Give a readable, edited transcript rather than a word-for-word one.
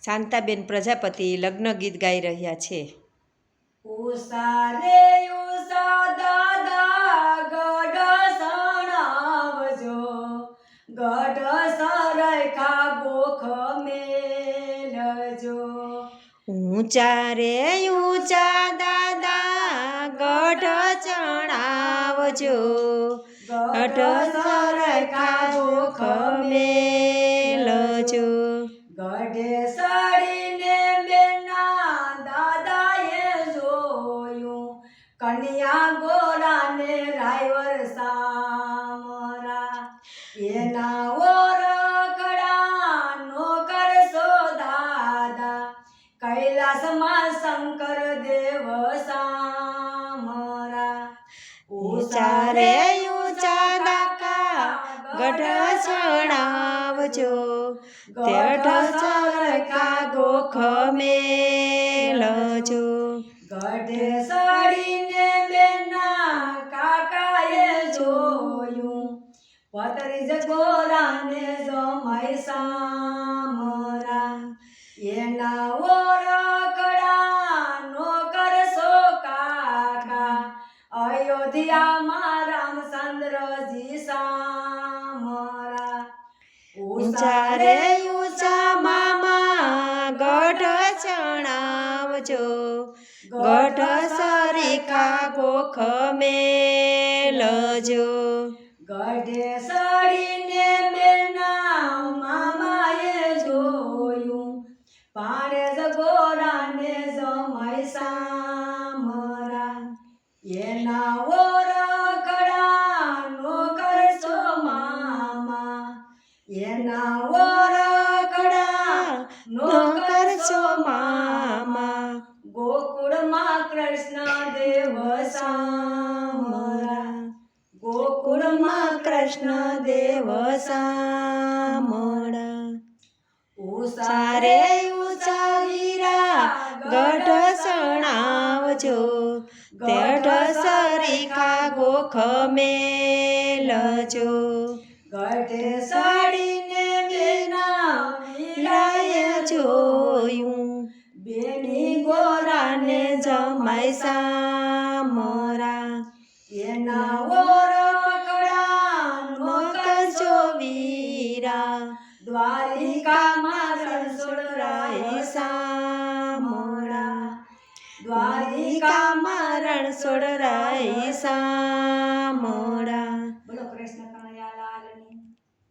શાંતાબેન પ્રજાપતિ લગ્ન ગીત ગાઈ રહ્યા છે. ઉષા રે ઉષા દાદા ગઢ સણાવજો, ગઢ સરખા ગોખ મેલજો. ઊંચા રે ઊંચા દાદા ગઢ ચણાવજો, ગઢ સરખા ગોખ મેલજો. ગઢે સડીને બેના દાદાએ જોયું, કન્યા ગોરાને રાયવર સામરા. એના ઓરખડા નો કરશો દાદા, કૈલાસમાં શંકર દેવ સામરા. ઊંચા રે ઊંચા દાદા ગઢ ચણાવજો, ગઢ સરખા ગોખ મેલજો. ગઢે સડીને બેના કાકાએ જોયું, પતરીજ ગોરાને જમાઈ સામરા. એના ઓરખડા નો કરશો કાકા, અયોધ્યામાં રામચંદ્રજી સામરા. ઊંચા રે ઊંચા મામા ગઢ ચણાવજો, ગઢ સરખા ગોખ મેલજો. ગઢે સડીને બેના મામાએ જોયું, પાણેજ ગોરાને જમાઈ સામરા. એના ઓરખડા નો કરશો મામા, એના ઓરખડા નો કરશો મામા. ગોકુળમાં કૃષ્ણ દેવ સામરા, ગોકુળમાં કૃષ્ણ દેવ સામળા. ઉષા રે ઊંચા વીરા ગઢ ચણાવજો, ગઢ સરખા ગોખ મેલજો. ગઢે સડીને બેના વીરાએ જોયું, બેની ગોરાને જમાઈ સામરા. એના ઓરખડા નો કરશો વીરા, દ્વારિકામાં રણછોડરાય સામળા. દ્વારિકામાં રણછોડરાય સામળા.